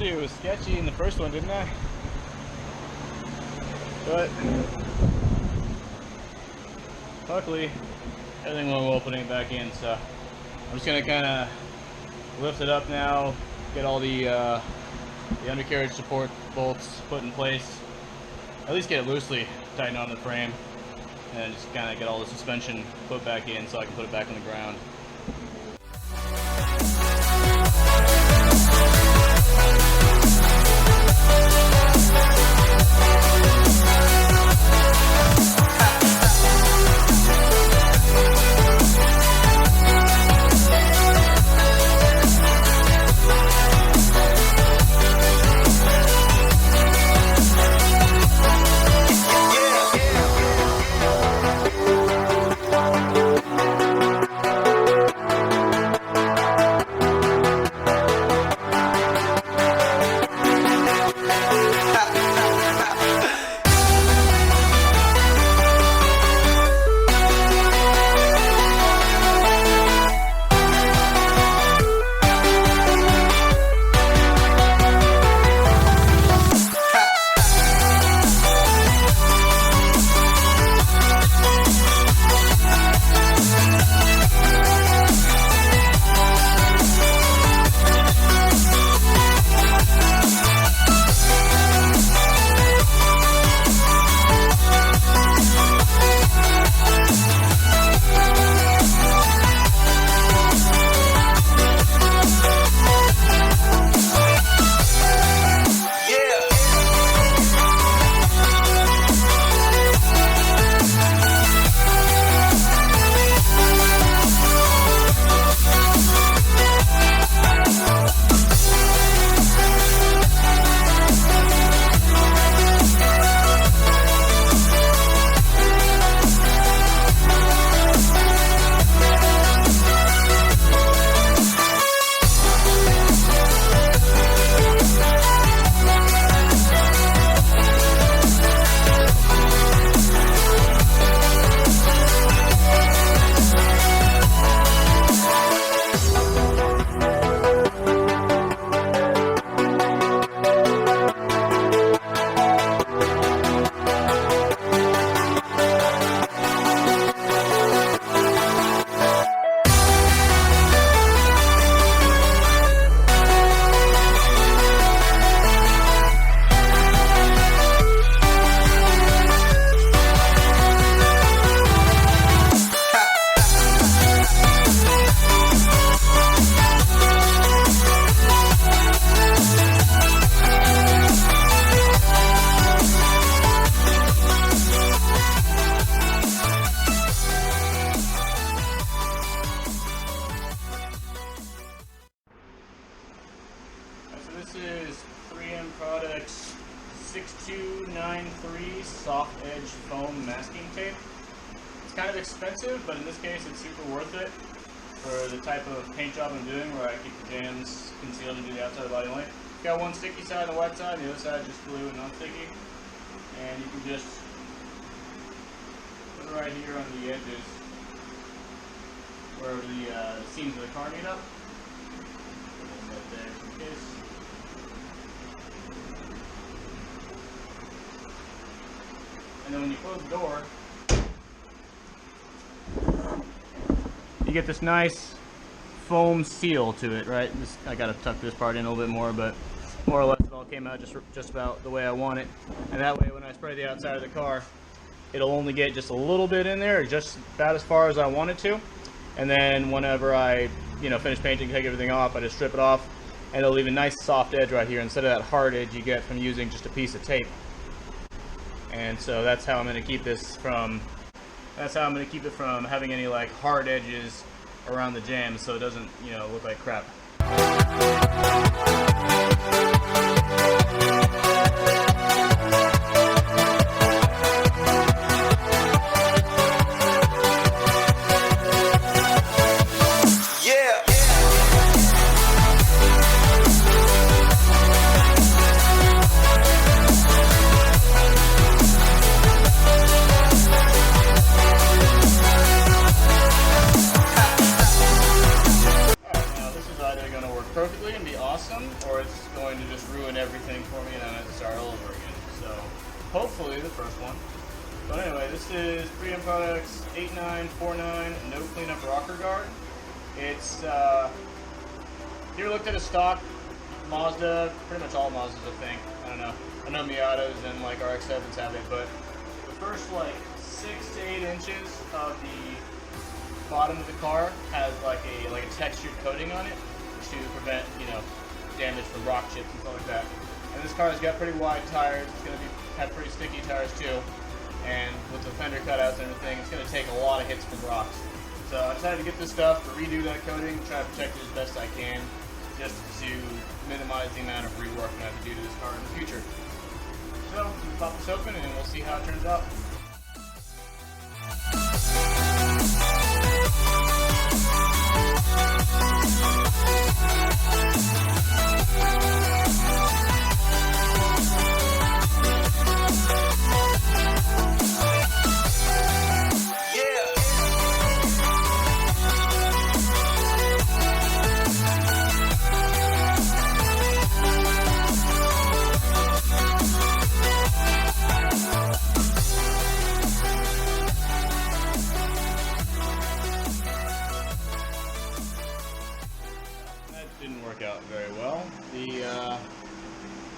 told you it was sketchy in the first one, didn't I? But luckily, everything went well putting it back in. So I'm just gonna kind of lift it up now, get all the undercarriage support bolts put in place, at least get it loosely tightened on the frame, and just kind of get all the suspension put back in so I can put it back on the ground. This is 3M Products 6293 soft edge foam masking tape. It's kind of expensive, but in this case it's super worth it for the type of paint job I'm doing where I keep the jams concealed and do the outside of the body only. Got one sticky side and the wet side, and the other side just glue and non-sticky. And you can just put it right here on the edges where the seams of the car meet up. Right there in case. And then when you close the door, you get this nice foam seal to it, right? I gotta tuck this part in a little bit more, but more or less it all came out just about the way I want it. And that way when I spray the outside of the car, it'll only get just a little bit in there, just about as far as I want it to. And then whenever I finish painting, take everything off, I just strip it off, and it'll leave a nice soft edge right here instead of that hard edge you get from using just a piece of tape. And so that's how I'm going to keep this from having any like hard edges around the jams, so it doesn't look like crap. Perfectly and be awesome, But anyway, this is 3M Products 8949 No Cleanup Rocker Guard. It's, if you looked at a stock Mazda, pretty much all Mazdas I think, I don't know. I know Miatas and like RX7s have it, but the first like 6 to 8 inches of the bottom of the car has like a textured coating on it to prevent, you know, damage from rock chips and stuff like that. And this car has got pretty wide tires. It's going to have pretty sticky tires too. And with the fender cutouts and everything, it's going to take a lot of hits from rocks. So I decided to get this stuff to redo that coating, try to protect it as best I can, just to minimize the amount of rework I have to do to this car in the future. So we'll pop this open and we'll see how it turns out. Didn't work out very well.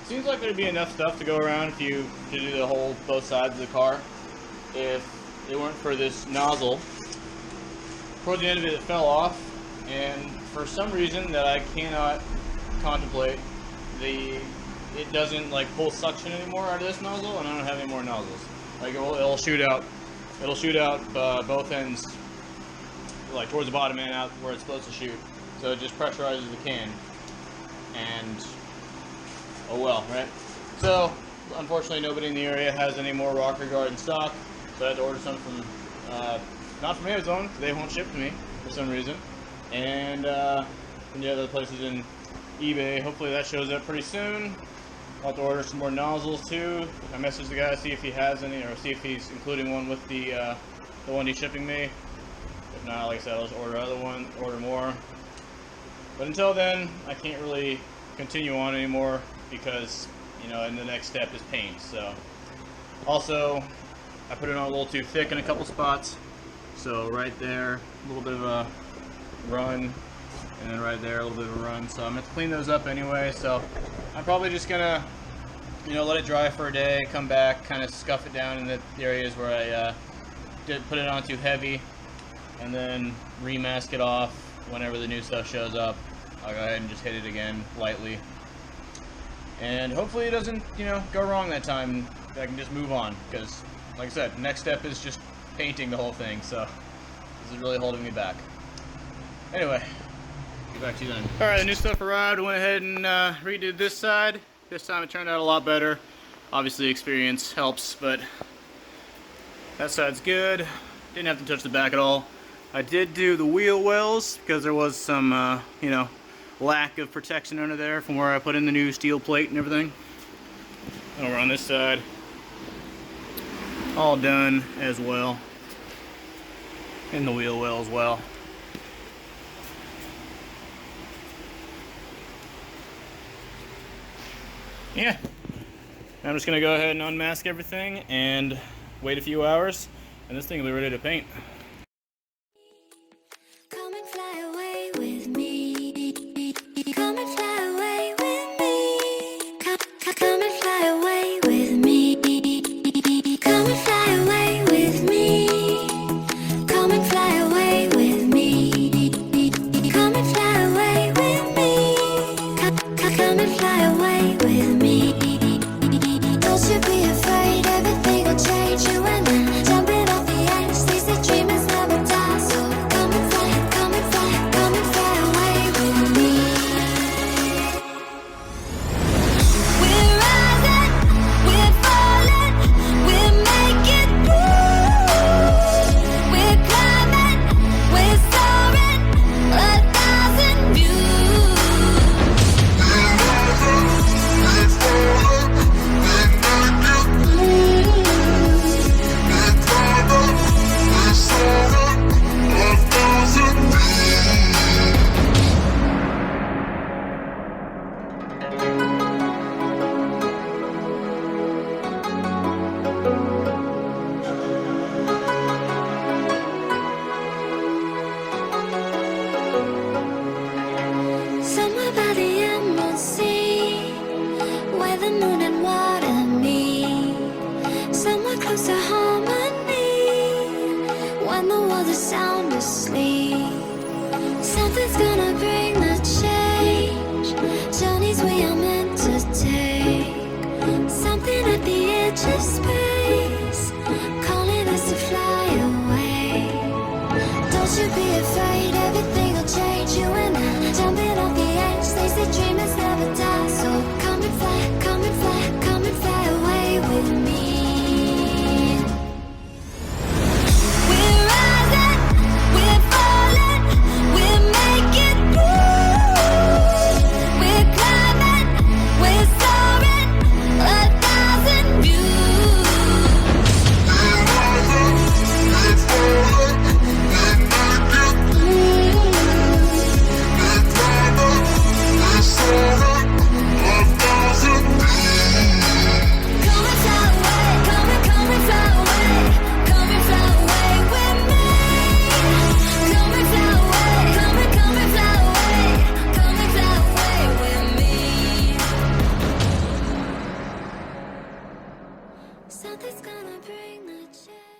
Seems like there'd be enough stuff to go around if you to do the whole both sides of the car. If it weren't for this nozzle, towards the end of it, it fell off, and for some reason that I cannot contemplate, it doesn't like pull suction anymore out of this nozzle, and I don't have any more nozzles. Like it'll shoot out both ends, like towards the bottom and out where it's supposed to shoot. So it just pressurizes the can, and oh well, right? So unfortunately nobody in the area has any more rocker guard in stock, so I had to order some from, not from Amazon, because they won't ship to me for some reason, and from the other places in eBay. Hopefully that shows up pretty soon. I'll have to order some more nozzles too. I messaged the guy to see if he has any, or see if he's including one with the one he's shipping me. If not, like I said, I'll just order more. But until then, I can't really continue on anymore because, you know, and the next step is paint. So, also, I put it on a little too thick in a couple spots. So right there, a little bit of a run, and then right there, a little bit of a run. So I'm going to clean those up anyway. So I'm probably just going to, you know, let it dry for a day, come back, kind of scuff it down in the areas where I did put it on too heavy, and then remask it off. Whenever the new stuff shows up, I'll go ahead and just hit it again lightly, and hopefully it doesn't, you know, go wrong that time. I can just move on, because like I said, next step is just painting the whole thing, so this is really holding me back. Anyway, get back to you then. Alright, the new stuff arrived. I went ahead and redid this side. This time it turned out a lot better. Obviously experience helps, but that side's good. Didn't have to touch the back at all. I did do the wheel wells because there was some, you know, lack of protection under there from where I put in the new steel plate and everything. Over on this side, all done as well, and the wheel well as well. Yeah, I'm just gonna go ahead and unmask everything and wait a few hours, and this thing will be ready to paint. Don't you be afraid, everything will change. You and I, jumping off the edge, they say dream sound asleep. Something's gonna bring the change. Journeys we are meant to take. Something at the edge of space, calling us to fly away. Don't you be afraid, everything will change. You and I, jumping off the edge. They say dreamers never die. So come and fly, come and fly, come and fly away with me. We're rising, we're falling, we're making moves. We're climbing, we're soaring, 1,000 views. We're rising, we're falling, we're making moves. We're climbing, we're soaring, 1,000 views. Come and fly away, come and fly away, come and fly away with me. Come and fly away, come and fly away, come and fly away with me. Something's gonna bring the change.